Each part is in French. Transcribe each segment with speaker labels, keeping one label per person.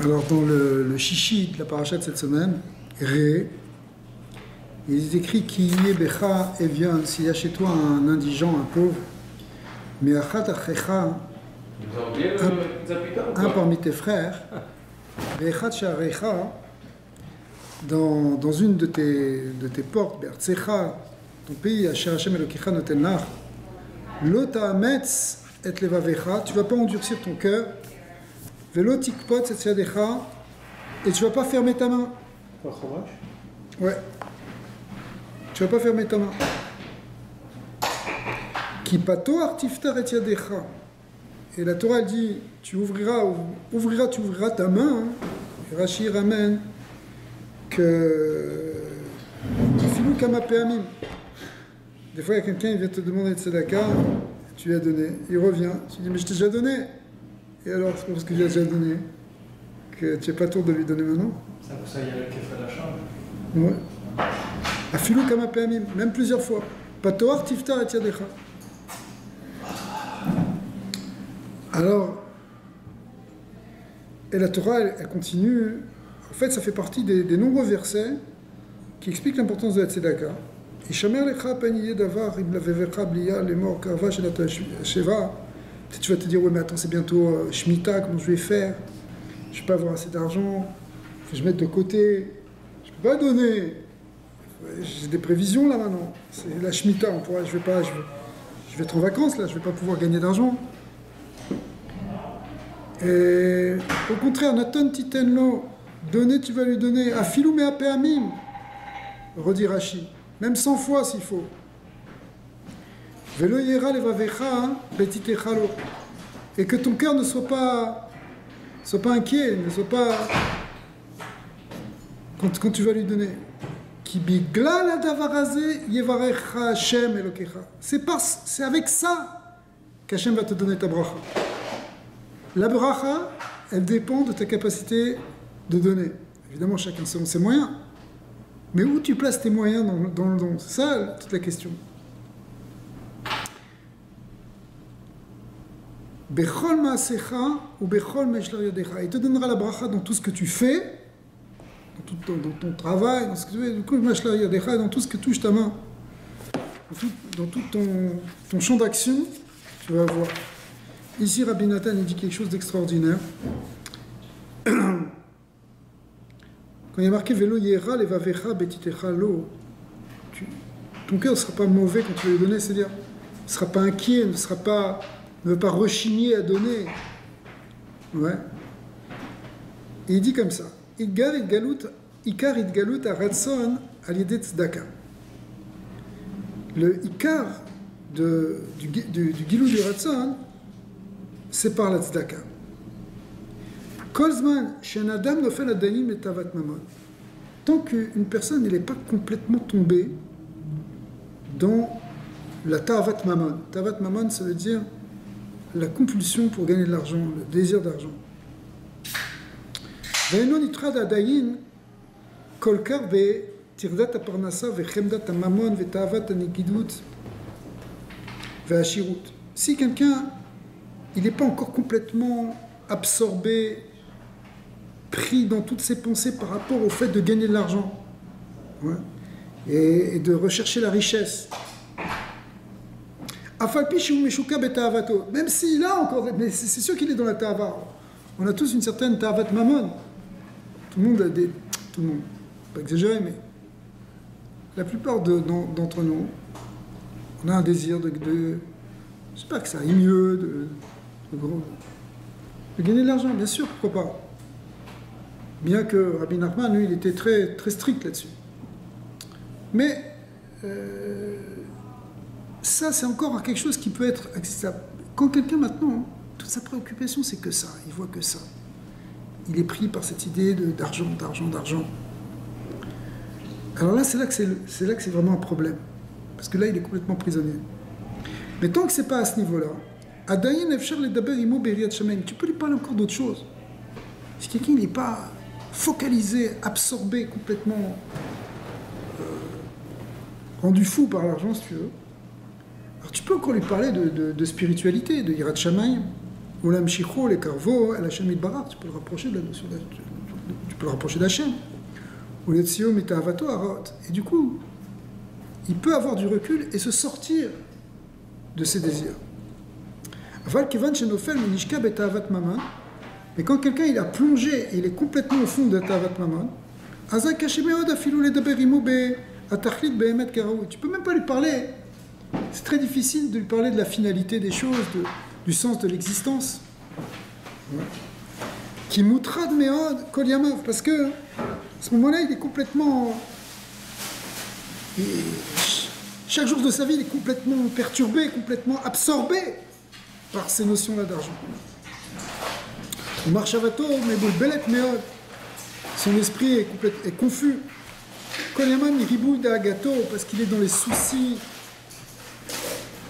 Speaker 1: Alors, dans le chichi de la paracha de cette semaine, Ré, il est écrit Ki yé becha evion, s'il y a chez toi un indigent, un pauvre, mais achat achecha, un parmi tes frères, ve'echat sha'arecha, dans une de tes portes, be'artsecha, ton pays, asher Hashem Elokecha noten lach, lo ta'ametz et levavecha, tu ne vas pas endurcir ton cœur, ve'lo tikpot et yadecha, et tu ne vas pas fermer ta main. Ouais. Tu ne vas pas fermer ta main. Ki patoar tiftar et yadecha. Et la Torah elle dit, tu ouvriras ta main. Et Rashi ramène que filou kama peamim. Des fois, il y a quelqu'un, il vient te demander de tzedaka, tu lui as donné, il revient, tu dis, mais je t'ai déjà donné. Et alors, c'est parce que je lui ai déjà donné que tu n'es pas tour de lui donner maintenant.
Speaker 2: C'est pour ça qu'il y a le kefra d'achat.
Speaker 1: Ouais. Afilou kama peamim, même plusieurs fois. Patoar tiftar et yadecha. Alors, et la Torah, elle continue. En fait, ça fait partie des nombreux versets qui expliquent l'importance de la tzedaka. Ishamer lecha peniyé davar im lavevecha bliya lemor karva shenata sheva. Peut-être tu vas te dire, ouais, mais attends, c'est bientôt Shemitah, comment je vais faire? Je ne vais pas avoir assez d'argent, faut que je mette de côté, je ne peux pas donner. J'ai des prévisions là maintenant. C'est la Shemitah, je vais être en vacances là, je ne vais pas pouvoir gagner d'argent. Et au contraire, Natan titenlo, donner, tu vas lui donner. Afilou mea peamim, redit Rashi, même 100 fois s'il faut. Velo yera levavecha betitecha lo. Et que ton cœur ne soit pas inquiet, ne soit pas quand tu vas lui donner. Ki bigla ladavaraze yevarecha Hashem elokecha. C'est avec ça qu'Hashem va te donner ta bracha. La bracha, elle dépend de ta capacité de donner. Évidemment, chacun selon ses moyens. Mais où tu places tes moyens dans le don? C'est ça toute la question. Bechol ma'asecha ou bechol me'eshlar yadecha. Il te donnera la bracha dans tout ce que tu fais, dans ton travail, dans ce que tu fais, me'eshlar yadecha, dans tout ce que touche ta main, dans tout ton champ d'action, tu vas voir. Ici, Rabbi Nathan il dit quelque chose d'extraordinaire. Quand il y a marqué Velo yera levavecha betitecha lo, ton cœur ne sera pas mauvais quand tu vas lui donner, c'est-à-dire ne sera pas inquiet, ne va pas rechigner à donner. Ouais. Et il dit comme ça Ikar itgalut aratson al-yedei tzedaka. Le ikar du gilou du ratson, c'est par la tzedaka. Kolzman shenadam nofel adayin metavat mamon. Tant qu'une personne n'est pas complètement tombée dans la tavat mamon. Tavat mamon, ça veut dire la compulsion pour gagner de l'argent, le désir d'argent. Ve'enon itrad adayin kolkar be tirdat aparnasa ve'chemdat mamon ve'tavat anigidut ve'ashirut. Si quelqu'un il n'est pas encore complètement absorbé, pris dans toutes ses pensées par rapport au fait de gagner de l'argent, ouais, et de rechercher la richesse. Même s'il a encore, mais c'est sûr qu'il est dans la ta'ava. On a tous une certaine ta'avat mamon. Tout le monde a tout le monde, pas exagéré, mais la plupart d'entre nous, on a un désir de je sais pas, que ça aille mieux, de gagner de l'argent, bien sûr, pourquoi pas. Bien que Rabbi Nachman, lui, il était très, très strict là-dessus. Mais ça, c'est encore quelque chose qui peut être accessible. Quand quelqu'un, maintenant, toute sa préoccupation, c'est que ça, il voit que ça. Il est pris par cette idée d'argent. Alors là, c'est là que c'est vraiment un problème. Parce que là, il est complètement prisonnier. Mais tant que c'est pas à ce niveau-là, tu peux lui parler encore d'autre chose. Si quelqu'un n'est pas focalisé, absorbé, complètement rendu fou par l'argent, si tu veux, alors tu peux encore lui parler de spiritualité, de Yirat Shamayim. Ou l'amchicho, les carveaux, el Hashem itbarach, tu peux le rapprocher de la notion tu peux le rapprocher d'Hachem. Ou les tsiom itavato arot. Et du coup, il peut avoir du recul et se sortir de ses désirs. Aval kevan shenofel minishka betavat maman. Mais quand quelqu'un il a plongé et il est complètement au fond de tavat maman, azak kashemeod afilou ledaber imo be atachlit behemet karaou. Tu peux même pas lui parler. C'est très difficile de lui parler de la finalité des choses, du sens de l'existence. Qui moutrad meod kol yamav, parce que à ce moment-là, il est complètement. Chaque jour de sa vie, il est complètement perturbé, complètement absorbé par ces notions-là d'argent. Marchavato, mais belet meod, son esprit est confus. Kol yamav miribou da'agato, parce qu'il est dans les soucis.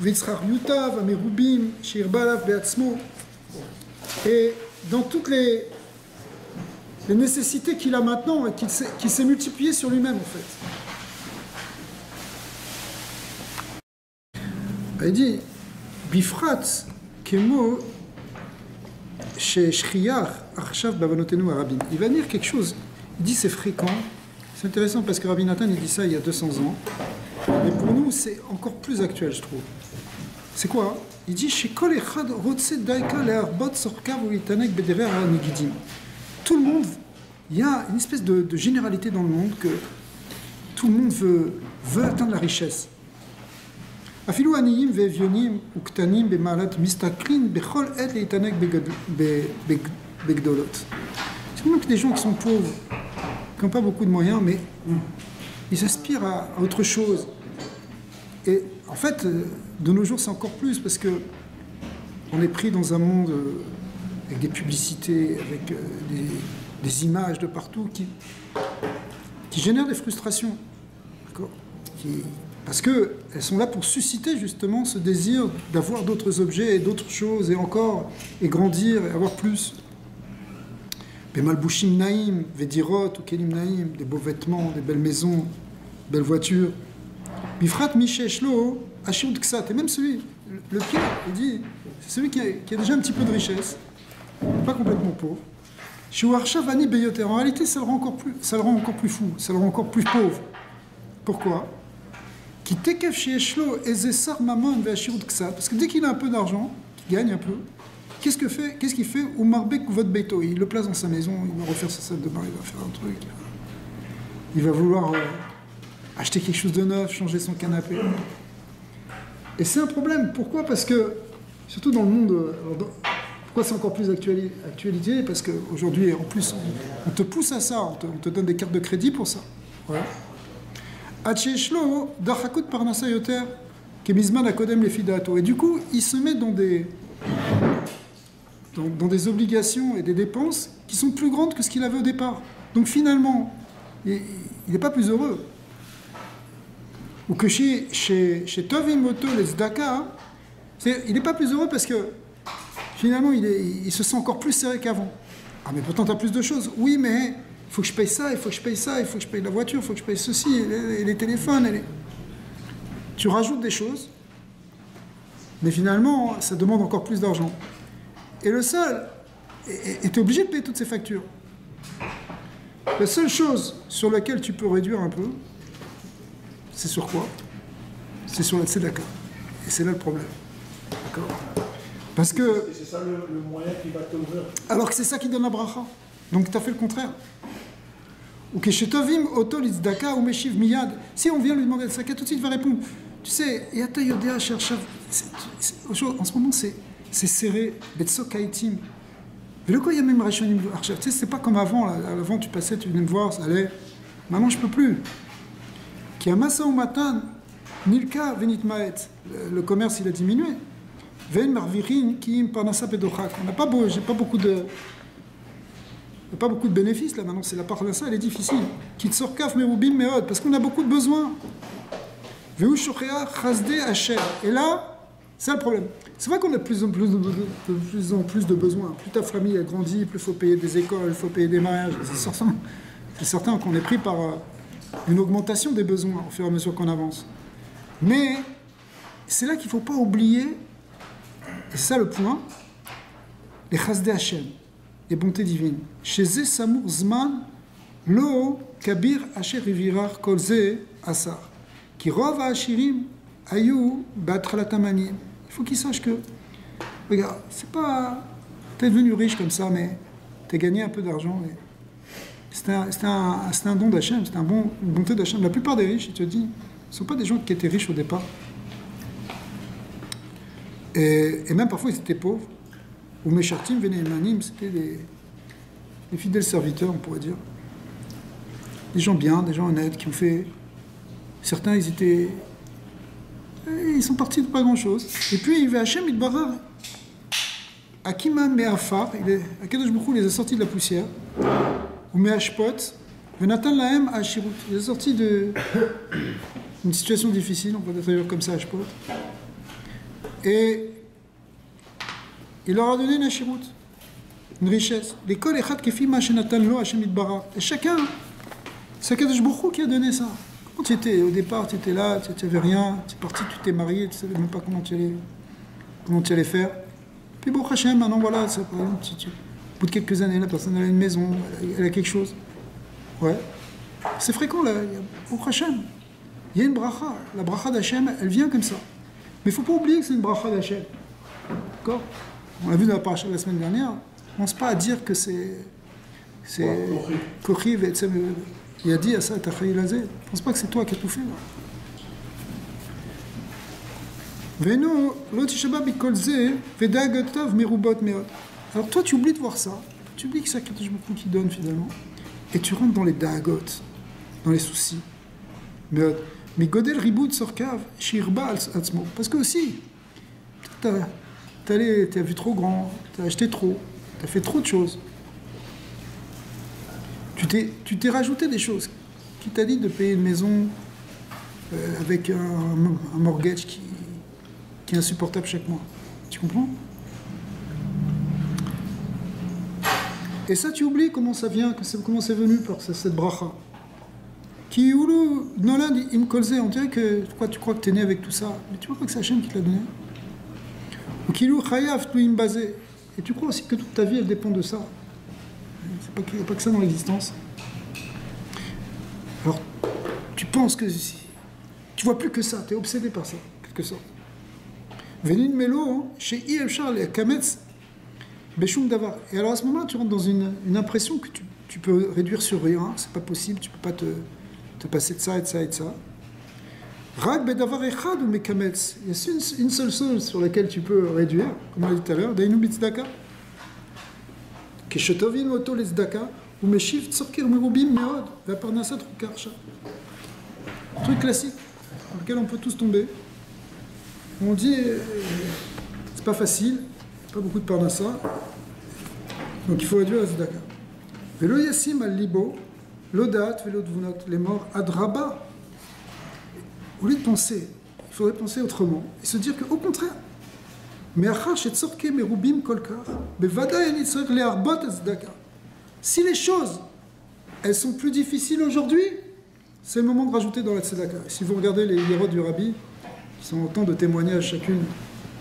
Speaker 1: Vitzrar yutav, amerubim, shirbalav beatzmo. Et dans toutes les nécessités qu'il a maintenant et qu'il s'est multiplié sur lui-même en fait. Il dit Bifrat kemo chez Shriar Arshav Bavanotenu Arabim. Il va dire quelque chose. Il dit c'est fréquent. C'est intéressant parce que Rabbi Nathan il dit ça il y a 200 ans. Mais pour nous c'est encore plus actuel je trouve. C'est quoi? Il dit chez Kol Echad Rotse Daika Le'arbot Sorkav ou Itanek Bederer Anigidim. Tout le monde, il y a une espèce de généralité dans le monde que tout le monde veut atteindre la richesse. Afilou Aniyim Ve'evionim ou Ktanim Be'malat Mistaklin Bechol Et Le'itanek Begdolot. C'est même que des gens qui sont pauvres, qui n'ont pas beaucoup de moyens, mais ils aspirent à autre chose. Et en fait, de nos jours, c'est encore plus parce que on est pris dans un monde avec des publicités, avec des images de partout qui génèrent des frustrations. D'accord ? Parce qu'elles sont là pour susciter justement ce désir d'avoir d'autres objets et d'autres choses et encore, et grandir et avoir plus. Bemalbushim naïm, vedirot ou kelim naïm, des beaux vêtements, des belles maisons, belles voitures. Bifrat Misheshlo, Ashud Ksat, et même celui, le pire, il dit, c'est celui qui a déjà un petit peu de richesse, pas complètement pauvre. Shuarshavani Beyoter, en réalité, ça le rend encore plus fou, ça le rend encore plus pauvre. Pourquoi? Qui tekef Sheshlo, Ezesar Mamon, Veashirud Ksat, parce que dès qu'il a un peu d'argent, qu'il gagne un peu, qu'est-ce qu'il fait? Umarbek votre beito, il le place dans sa maison, il va refaire sa salle de bain, il va faire un truc, il va vouloir. Acheter quelque chose de neuf, changer son canapé. Et c'est un problème. Pourquoi? Parce que, surtout dans le monde... pourquoi c'est encore plus actualité? Parce qu'aujourd'hui, en plus, on te pousse à ça, on te donne des cartes de crédit pour ça. Voilà. Et du coup, il se met dans des obligations et des dépenses qui sont plus grandes que ce qu'il avait au départ. Donc finalement, il n'est pas plus heureux. Ou que chez Tovim Moto, les Zdaka, il n'est pas plus heureux parce que finalement il se sent encore plus serré qu'avant. Ah mais pourtant tu as plus de choses. Oui mais il faut que je paye ça, il faut que je paye ça, il faut que je paye la voiture, il faut que je paye ceci, les téléphones. Tu rajoutes des choses, mais finalement ça demande encore plus d'argent. Et le seul, et tu es obligé de payer toutes ces factures. La seule chose sur laquelle tu peux réduire un peu, c'est sur quoi? C'est sur la tzedaka. Et c'est là le problème. D'accord? Parce que...
Speaker 2: Et c'est ça le moyen qui va t'ouvrir.
Speaker 1: Alors que c'est ça qui donne la bracha. Donc tu as fait le contraire. Ou que chez Tovim, Otol, Tzedaka, ou Meshiv, Miyad. Si on vient lui demander de tzedaka, tout de suite il va répondre. Tu sais, Yata Yodea, cherche. En ce moment, c'est serré. Betsok Haitim. Mais le quoi, il y a même Rachonim Archav. Tu sais, c'est pas comme avant. Là. Avant, tu passais, tu venais me voir, ça allait. Maintenant, je peux plus. Qui a massa ou matan, nilka venit maet. Le commerce, il a diminué. Ven marvirin qui parnassa pedochak. J'ai pas beaucoup de bénéfices là maintenant. C'est la parnassa, elle est difficile. Qui sort kaf merubim meod parce qu'on a beaucoup de besoins. Veu shochea chasde hacher. Et là, c'est le problème. C'est vrai qu'on a de plus en plus de besoins. Plus ta famille a grandi, plus il faut payer des écoles, il faut payer des mariages. C'est certain qu'on est pris par une augmentation des besoins au fur et à mesure qu'on avance. Mais c'est là qu'il ne faut pas oublier, et c'est ça le point, les chasdei Hashem, les bontés divines. Chez eux, Samour Zman, Lo, Kabir, Asher, Rivirar, Kolze, Asar. Qui rov à Ashirim, Ayou, Batralatamani. Il faut qu'ils sachent que, regarde, c'est pas. T'es devenu riche comme ça, mais t'as gagné un peu d'argent. C'était un don d'Hachem, c'était une bonté d'Hachem. La plupart des riches, il te dit, ne sont pas des gens qui étaient riches au départ. Et même parfois, ils étaient pauvres. Ou Meshartim, Venémanim, c'était des fidèles serviteurs, on pourrait dire. Des gens bien, des gens honnêtes, qui ont fait... Certains, ils sont partis de pas grand-chose. Et puis, il va Hachem, Idbarar. Akima Me'afar, Akadosh Baruch Hu les a sortis de la poussière. Ou Me'ashpot. Venatan Lahem Ashirut. Il les a sortis d'une situation difficile, on peut traduire comme ça, Ashpot. Et il leur a donné une Ashirut, une richesse. L'école Echad Kefi Ma Shenatan Lo Hashem Idbarar. Et chacun, c'est Akadosh Baruch Hu qui a donné ça. Quand tu étais, au départ, tu étais là, tu n'avais rien, tu es parti, tu t'es marié, tu ne savais même pas comment tu allais faire. Puis bon, Hachem, maintenant voilà, ça, par exemple, au bout de quelques années, la personne elle a une maison, elle a quelque chose. Ouais. C'est fréquent là, bon, Hachem. Il y a une bracha. La bracha d'Hachem, elle vient comme ça. Mais il ne faut pas oublier que c'est une bracha d'Hachem. D'accord? On l'a vu dans la paracha de la semaine dernière. On ne pense pas à dire que c'est Kochiv et il a dit à ça, Tachai Lazé. Je ne pense pas que c'est toi qui as tout fait. Alors toi, tu oublies de voir ça. Tu oublies que c'est Akadosh Baruch Hu qui donne finalement. Et tu rentres dans les dagot, dans les soucis. Mais Godel Riboud Sorkav, Shirba Atzmo. Parce que aussi, t'as vu trop grand, t'as acheté trop, t'as fait trop de choses. Tu t'es rajouté des choses. Qui t'a dit de payer une maison avec un mortgage qui est insupportable chaque mois. Tu comprends? Et ça, tu oublies comment ça vient, comment c'est venu par cette bracha. Qui oulu, Nolan, im kolze, on dirait que tu crois que tu es né avec tout ça, mais tu vois pas que c'est Hachem qui te l'a donné. Ou kilou chayav tu im basé, et tu crois aussi que toute ta vie elle dépend de ça. Il n'y a pas que ça dans l'existence. Alors, tu penses que tu vois plus que ça, tu es obsédé par ça, quelque sorte. Vénine Mélo, chez I.F. Charles et Kametz, Beshum Davar. Et alors à ce moment-là, tu rentres dans une impression que tu peux réduire sur rien, c'est pas possible, tu peux pas te passer de ça et de ça et de ça. Rag Bedavar Echad ou Mekametz. Il y a une seule chose sur laquelle tu peux réduire, comme on l'a dit tout à l'heure, Dainu Bitzdaka. Keshetovin Oto les Zdaka, ou Meshiv Tzorkir Merubim Meod, Vaparnasat Rukarsha. Truc classique, dans lequel on peut tous tomber. On dit, c'est pas facile, pas beaucoup de parnassa, donc il faut réduire la tzedaka. Velo yassim al libo, l'odat, velo dvunot, les morts, adraba. Au lieu de penser, il faudrait penser autrement et se dire qu'au contraire, si les choses, elles sont plus difficiles aujourd'hui, c'est le moment de rajouter dans la tzedaka. Si vous regardez les hiérotes du Rabbi, qui sont autant de témoignages chacune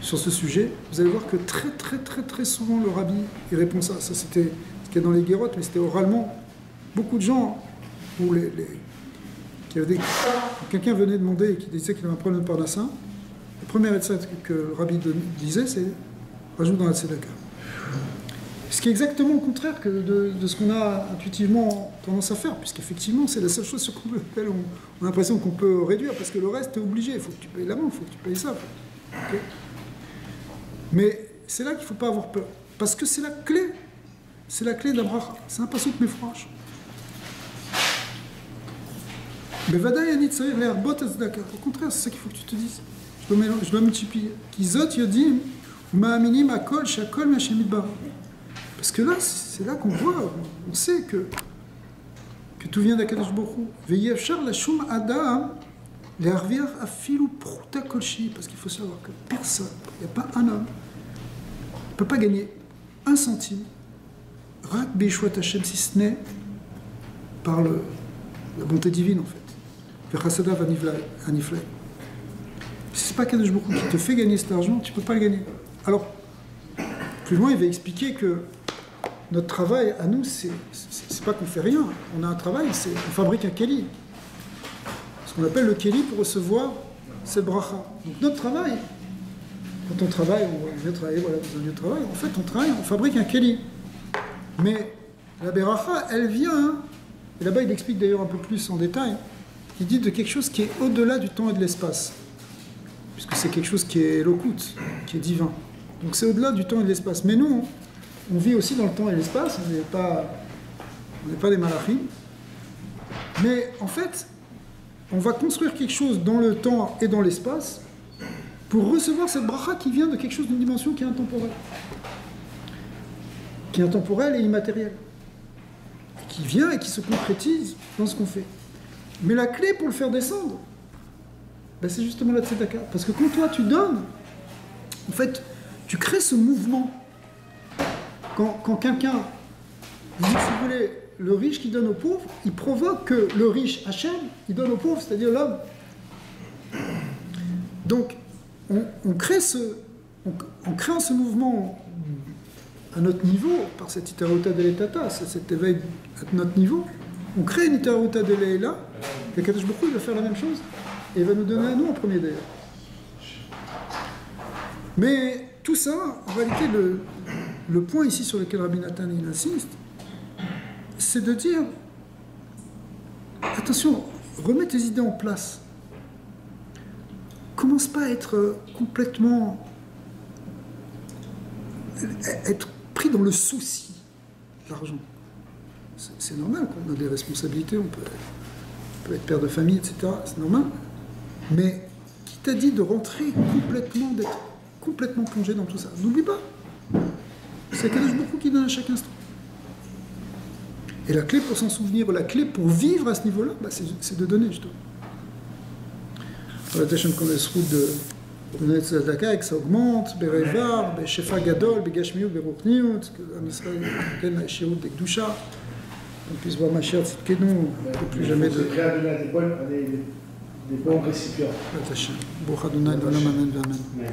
Speaker 1: sur ce sujet, vous allez voir que très souvent le Rabbi il répond ça. Ça c'était ce qu'il y a dans les hiérotes, mais c'était oralement. Beaucoup de gens, où quelqu'un venait demander et qui disait qu'il avait un problème de parnassa, la première étape que le Rabbi disait, c'est rajoute dans la tzedaka. Ce qui est exactement au contraire de ce qu'on a intuitivement tendance à faire, puisqu'effectivement, c'est la seule chose sur laquelle on a l'impression qu'on peut réduire, parce que le reste, tu es obligé. Il faut que tu payes l'amende, il faut que tu payes ça. Okay. Mais c'est là qu'il ne faut pas avoir peur, parce que c'est la clé. C'est la clé de la bracha. C'est un passage de mes franches. Au contraire, c'est ça qu'il faut que tu te dises. Je dois multiplier. Kizot yodim ma'aminim akol shakol ma'ashemit bara. Parce que là, c'est là qu'on voit, on sait que tout vient d'Akadosh Baruch Hu. Ve'yefshar lashum adam le'arviach afilu pruta kolshi. Parce qu'il faut savoir que personne, il n'y a pas un homme, ne peut pas gagner un centime, rak be'yeshuat Hashem, si ce n'est par la bonté divine en fait. Ve'chasadav aniflay. Si ce n'est pas Akadosh Baruch Hu qui te fait gagner cet argent, tu ne peux pas le gagner. Alors, il plus loin, il va expliquer que notre travail, à nous, c'est pas qu'on fait rien. On a un travail, on fabrique un keli. Ce qu'on appelle le keli pour recevoir cette bracha. Donc notre travail, quand on travaille, on vient travailler voilà, dans un lieu de travail, en fait, on fabrique un keli. Mais la beracha, elle vient, et là-bas il explique d'ailleurs un peu plus en détail, il dit de quelque chose qui est au-delà du temps et de l'espace. Puisque c'est quelque chose qui est lokut, qui est divin. Donc c'est au-delà du temps et de l'espace. Mais nous, on vit aussi dans le temps et l'espace, on n'est pas des malachim. Mais en fait, on va construire quelque chose dans le temps et dans l'espace pour recevoir cette bracha qui vient de quelque chose d'une dimension qui est intemporelle. Qui est intemporelle et immatérielle. Qui vient et qui se concrétise dans ce qu'on fait. Mais la clé pour le faire descendre, ben c'est justement la tzedaka. Parce que quand toi tu donnes, en fait, tu crées ce mouvement. Quand quelqu'un, si vous voulez, le riche qui donne aux pauvres, il provoque que le riche Hachem, il donne aux pauvres, c'est-à-dire l'homme. Donc, on crée en créant ce mouvement à notre niveau, par cette itaruta de l'etata, cet éveil à notre niveau, on crée une itaruta de l'Eila, que Kadosh Baruch Hu, il va faire la même chose, et il va nous donner à nous en premier d'ailleurs. Mais tout ça, en réalité, le point ici sur lequel Rabbi Nathan il insiste, c'est de dire, attention, remets tes idées en place. Commence pas à être complètement... être pris dans le souci de l'argent. C'est normal qu'on a des responsabilités, on peut être père de famille, etc. C'est normal. Mais qui t'a dit de rentrer complètement, d'être complètement plongé dans tout ça? N'oublie pas. C'est Kadosh Baruch Hu qui donne à chaque instant. Et la clé pour s'en souvenir, la clé pour vivre à ce niveau-là, bah c'est de donner, justement. Voilà, Tachem qu'on a ce route de donner tzedaka et que ça augmente, berevar, beshefa gadol, begashmiut, beruchniut, que l'Am Israël ken ha'eshirut dekdusha, qu'on puisse voir Mashiach tzidkenu, plus jamais de...
Speaker 2: Des bons récipients.
Speaker 1: Tachem. Baruch Adonai, Olam, Amen, Amen.